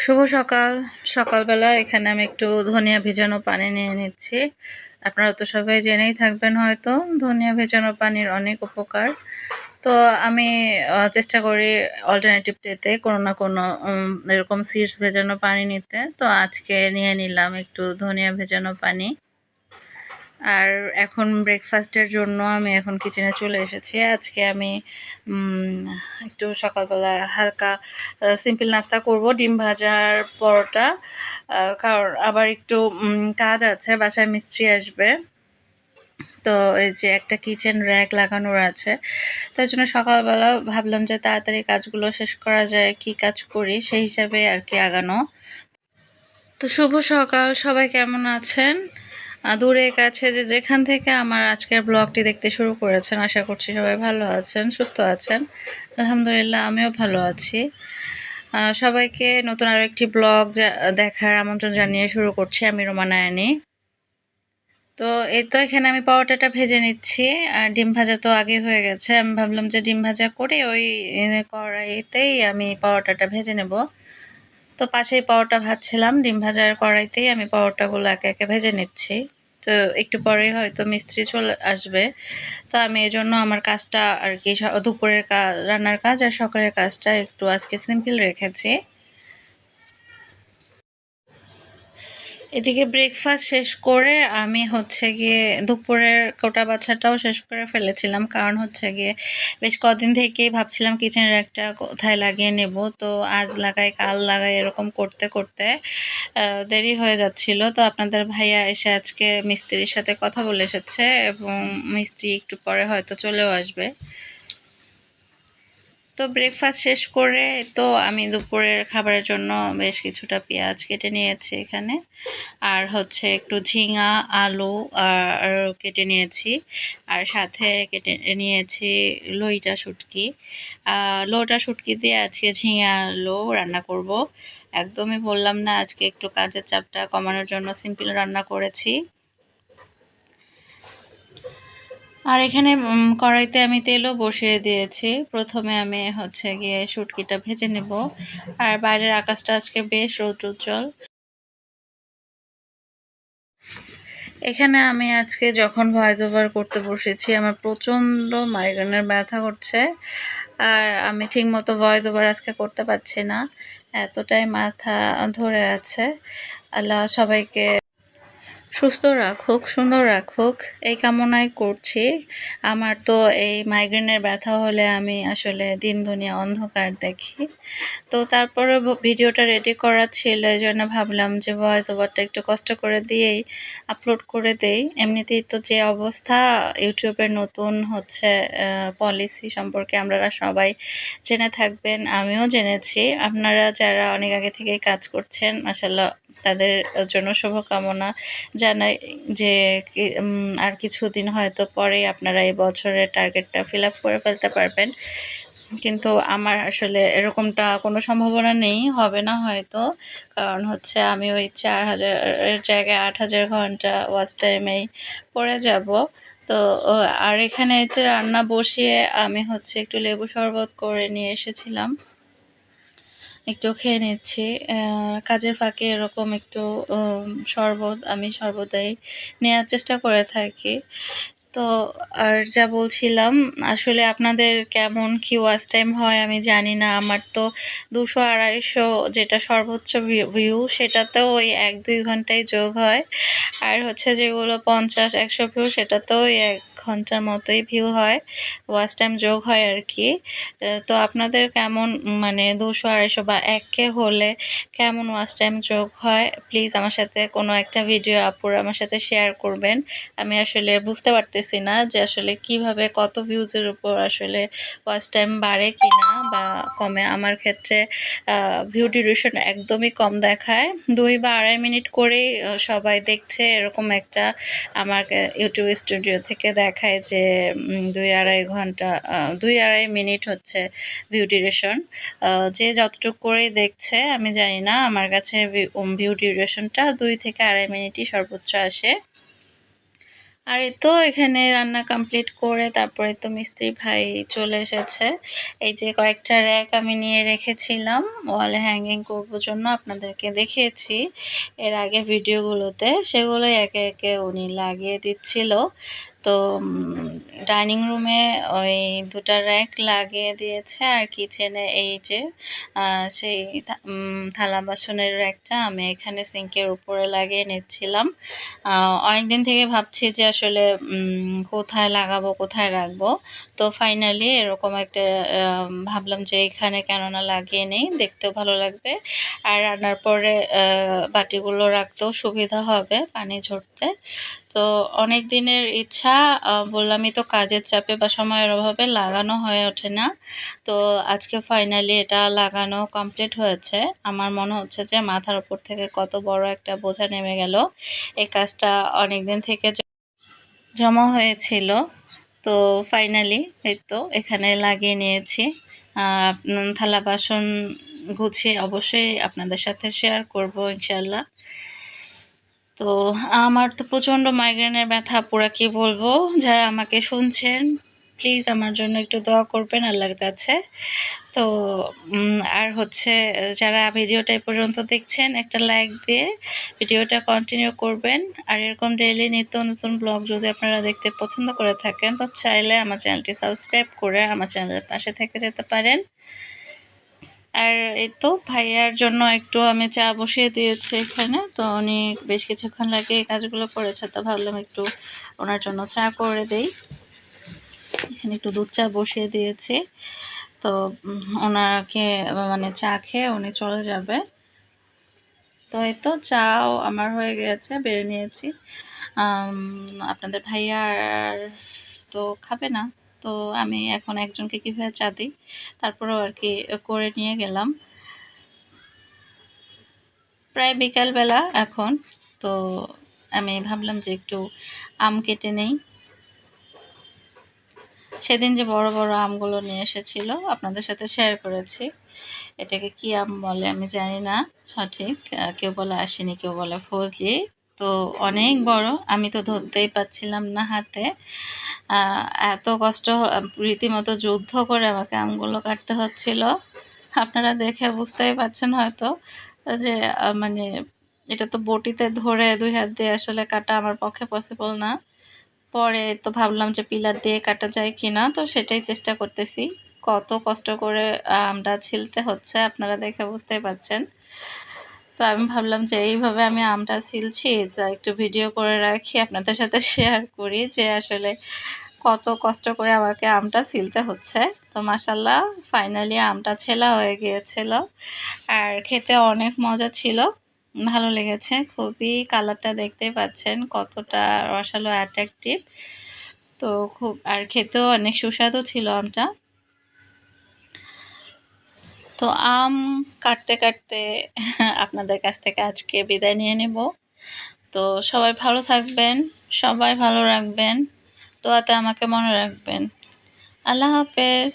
শুভ সকাল। সকালবেলা এখানে আমি একটু ধনিয়া ভেজানো পানি নিয়ে নিচ্ছি। আপনারা তো সবাই জেনেই থাকবেন হয়তো ধনিয়া ভেজানো পানির অনেক উপকার। তো আমি চেষ্টা করি অল্টারনেটিভ ডেতে কোনো না কোনো এরকম সিডস ভেজানো পানি নিতে। তো আজকে নিয়ে নিলাম একটু ধনিয়া ভেজানো পানি। আর এখন ব্রেকফাস্টের জন্য আমি এখন কিচেনে চলে এসেছি। আজকে আমি একটু সকালবেলা হালকা সিম্পল নাস্তা করব, ডিম ভাজার পরোটা। কারণ আবার একটু কাজ আছে, বাসায় মিস্ত্রি আসবে। তো এই যে একটা কিচেন র্যাক লাগানোর আছে, তাই জন্য সকালবেলা ভাবলাম যে তাড়াতাড়ি কাজগুলো শেষ করা যায়, কি কাজ করি সেই হিসাবে আর কি আগানো। তো শুভ সকাল, সবাই কেমন আছেন? দূরে কাছে যে যেখান থেকে আমার আজকের ব্লগটি দেখতে শুরু করেছেন, আশা করছি সবাই ভালো আছেন, সুস্থ আছেন। আলহামদুলিল্লাহ আমিও ভালো আছি। সবাইকে নতুন আরও একটি ব্লগ দেখার আমন্ত্রণ জানিয়ে শুরু করছি। আমি রোমানায়ানি। তো এই তো এখানে আমি পরোটাটা ভেজে নিচ্ছি। আর ডিম ভাজা তো আগে হয়ে গেছে, আমি ভাবলাম যে ডিম ভাজা করে ওই কড়াইতেই আমি পরোটাটা ভেজে নেব। তো পাশেই পরোটা ভাজছিলাম, ডিম ভাজার কড়াইতেই আমি পরোটাগুলো একে একে ভেজে নিচ্ছি। তো একটু পরেই হয়তো মিস্ত্রি চলে আসবে। তো আমি এজন্য আমার কাজটা আর কি দুপুরের রান্নার কাজ আর সকালের কাজটা একটু আজকে সিম্পল রেখেছি। এদিকে ব্রেকফাস্ট শেষ করে আমি হচ্ছে গিয়ে দুপুরের কোটা বাছাটাও শেষ করে ফেলেছিলাম, কারণ হচ্ছে গিয়ে বেশ কদিন থেকেই ভাবছিলাম কিচেনের একটা কোথায় লাগিয়ে নেব। তো আজ লাগাই কাল লাগাই এরকম করতে করতে দেরি হয়ে যাচ্ছিল। তো আপনাদের ভাইয়া এসে আজকে মিস্ত্রির সাথে কথা বলে এসেছে এবং মিস্ত্রি একটু পরে হয়তো চলেও আসবে। তো ব্রেকফাস্ট শেষ করে তো আমি দুপুরের খাবারের জন্য বেশ কিছুটা পেঁয়াজ কেটে নিয়েছি এখানে, আর হচ্ছে একটু ঝিঙা আলু আর কেটে নিয়েছি, আর সাথে কেটে নিয়েছি লইটা শুটকি। লইটা শুটকি দিয়ে আজকে ঝিঙা আলু রান্না করব। একদমই বললাম না, আজকে একটু কাজের চাপটা কমানোর জন্য সিম্পল রান্না করেছি। আর এখানে কড়াইতে আমি তেলও বসিয়ে দিয়েছি। প্রথমে আমি হচ্ছে গিয়ে শুটকিটা ভেজে নেব। আর বাইরের আকাশটা আজকে বেশ রৌদ্রোজ্জ্বল। এখানে আমি আজকে যখন ভয়েস ওভার করতে বসেছি আমার প্রচণ্ড মাইগ্রেনের ব্যথা করছে, আর আমি ঠিকমতো ভয়েস ওভার আজকে করতে পারছি না, এতটাই মাথা ধরে আছে। আল্লাহ সবাইকে সুস্থ রাখুক, সুন্দর রাখুক, এই কামনাই করছি। আমার তো এই মাইগ্রেনের ব্যথা হলে আমি আসলে দিন দুনিয়া অন্ধকার দেখি। তো তারপরে ভিডিওটা রেডি করা ছিল, এই জন্য ভাবলাম যে ভয়েস ওভারটা একটু কষ্ট করে দিয়েই আপলোড করে দেই। এমনিতেই তো যে অবস্থা, ইউটিউবের নতুন হচ্ছে পলিসি সম্পর্কে আপনারা সবাই জেনে থাকবেন, আমিও জেনেছি। আপনারা যারা অনেক আগে থেকেই কাজ করছেন মাশাআল্লাহ, তাদের জন্য শুভকামনা জানাই যে আর কিছুদিন হয়তো পরেই আপনারা এই বছরের টার্গেটটা ফিল আপ করে ফেলতে পারবেন। কিন্তু আমার আসলে এরকমটা কোনো সম্ভাবনা নেই, হবে না হয়তো। কারণ হচ্ছে আমি ওই 4000-এর জায়গায় 8000 ঘন্টা ওয়াচ টাইমেই পড়ে যাব। তো আর এখানে রান্না বসিয়ে আমি হচ্ছে একটু লেবু শরবত করে নিয়ে এসেছিলাম, একটু খেয়ে নিচ্ছি। কাজের ফাঁকে এরকম একটু শরবত আমি সর্বদাই নেওয়ার চেষ্টা করে থাকি। তো আর যা বলছিলাম, আসলে আপনাদের কেমন কি ওয়াচ টাইম হয় আমি জানি না। আমার তো 200-250 যেটা সর্বোচ্চ ভিউ, সেটাতেও ওই 1-2 ঘন্টায় যোগ হয়। আর হচ্ছে যেগুলো 50-100 ভিউ, সেটাতেও ওই 1 ঘন্টার মতোই ভিউ হয়, ওয়াচ টাইম যোগ হয় আর কি। তো আপনাদের কেমন, মানে 200-250 বা 1K হলে কেমন ওয়াচ টাইম যোগ হয়, প্লিজ আমার সাথে কোনো একটা ভিডিও আপুর আমার সাথে শেয়ার করবেন। আমি আসলে বুঝতে পারতেছি না যে আসলে কিভাবে কত ভিউজের উপর আসলে ওয়াচ টাইম বাড়ে কিনা বা কমে। আমার ক্ষেত্রে ভিউ ডিউরেশন একদমই কম দেখায়, 2 বা 2.5 মিনিট করেই সবাই দেখছে, এরকম একটা আমার ইউটিউব স্টুডিও থেকে দেখায় যে 2-2.5 ঘন্টা 2-2.5 মিনিট হচ্ছে ভিউ ডিউরেশন। যে যতটুকু করেই দেখছে আমি জানি না, আমার কাছে ভিউ ডিউরেশনটা 2 থেকে 2.5 মিনিটই সর্বোচ্চ আসে। আর এই তো এখানে রান্না কমপ্লিট করে তারপরে তো মিস্ত্রি ভাই চলে এসেছে। এই যে কয়েকটা র‍্যাক আমি নিয়ে রেখেছিলাম ওয়ালে হ্যাঙ্গিং করবো জন্য, আপনাদেরকে দেখিয়েছি এর আগে ভিডিওগুলোতে, সেগুলোই একে একে উনি লাগিয়ে দিচ্ছিল। তো ডাইনিং রুমে ওই 2টা র‍্যাক লাগিয়ে দিয়েছে, আর কিচেনে এই যে সেই থালা বাসনের র‍্যাকটা আমি এখানে সিঙ্কের উপরে লাগিয়ে নিচ্ছিলাম। অনেকদিন থেকে ভাবছি যে আসলে কোথায় লাগাবো, কোথায় রাখবো। তো ফাইনালি এরকম একটা ভাবলাম যে এখানে কেননা লাগিয়ে নেই, দেখতেও ভালো লাগবে আর রান্নার পরে বাটিগুলো রাখতেও সুবিধা হবে পানি ঝরতে। তো অনেক দিনের ইচ্ছা, বললামই তো কাজের চাপে বা সময়ের অভাবে লাগানো হয়ে ওঠে না। তো আজকে ফাইনালি এটা লাগানো কমপ্লিট হয়েছে। আমার মনে হচ্ছে যে মাথার উপর থেকে কত বড় একটা বোঝা নেমে গেল। এই কাজটা অনেক দিন থেকে জমা হয়েছিল। তো ফাইনালি এই তো এখানে লাগিয়ে নিয়েছি। থালা বাসন গুছিয়ে অবশ্যই আপনাদের সাথে শেয়ার করব ইনশাল্লাহ। তো আমার তো প্রচণ্ড মাইগ্রেনের ব্যথা, পুরা কি বলবো। যারা আমাকে শুনছেন প্লিজ আমার জন্য একটু দোয়া করবেন আল্লাহর কাছে। তো আর হচ্ছে যারা ভিডিওটা এই পর্যন্ত দেখছেন একটা লাইক দিয়ে ভিডিওটা কন্টিনিউ করবেন। আর এরকম ডেইলি নিত্য নতুন ব্লগ যদি আপনারা দেখতে পছন্দ করে থাকেন তো চাইলে আমার চ্যানেলটি সাবস্ক্রাইব করে আমার চ্যানেলের পাশে থেকে যেতে পারেন। আর এই তো ভাইয়ার জন্য একটু আমি চা বসিয়ে দিয়েছি এখানে। তো উনি বেশ কিছুক্ষণ লাগে এই কাজগুলো করেছে, তো ভাবলাম একটু ওনার জন্য চা করে দেই। এখানে একটু দুধ চা বসিয়ে দিয়েছি। তো ওনাকে মানে চা খেয়ে উনি চলে যাবে। তো এই তো চাও আমার হয়ে গেছে, বেড়ে নিয়েছি। আপনাদের ভাইয়া আর তো খাবে না, তো আমি এখন একজনকে কীভাবে চা দিই তারপরেও আর কি করে নিয়ে গেলাম। প্রায় বিকালবেলা এখন। তো আমি ভাবলাম যে একটু আম কেটে নেই। সেদিন যে বড় বড় আমগুলো নিয়ে এসেছিল আপনাদের সাথে শেয়ার করেছি। এটাকে কি আম বলে আমি জানি না সঠিক, কেউ বলে আশিনি, কেউ বলে ফজলি। তো অনেক বড়, আমি তো ধরতেই পাচ্ছিলাম না হাতে। এত কষ্ট, রীতিমতো যুদ্ধ করে আমাকে আমগুলো কাটতে হচ্ছিল। আপনারা দেখে বুঝতেই পারছেন হয়তো যে মানে এটা তো বটিতে ধরে 2 হাত দিয়ে আসলে কাটা আমার পক্ষে পসিবল না। পরে তো ভাবলাম যে পিলার দিয়ে কাটা যায় কিনা, তো সেটাই চেষ্টা করতেছি। কত কষ্ট করে আমটা ছিলতে হচ্ছে আপনারা দেখে বুঝতেই পারছেন। তো আমি ভাবলাম যে এইভাবে আমি আমটা ছিলছি, যা একটু ভিডিও করে রাখি আপনাদের সাথে শেয়ার করি যে আসলে কত কষ্ট করে আমাকে আমটা ছিলতে হচ্ছে। তো মাশাল্লাহ ফাইনালি আমটা ছেলা হয়ে গিয়েছিল আর খেতে অনেক মজা ছিল, ভালো লেগেছে খুবই। কালারটা দেখতেই পাচ্ছেন কতটা রসালো অ্যাট্রাকটিভ। তো খুব, আর খেতেও অনেক সুস্বাদু ছিল আমটা। তো আম কাটতে কাটতে আপনাদের কাছ থেকে আজকে বিদায় নিয়ে নেব। তো সবাই ভালো থাকবেন, সবাই ভালো রাখবেন, দোয়াতে আমাকে মনে রাখবেন। আল্লাহ হাফেজ।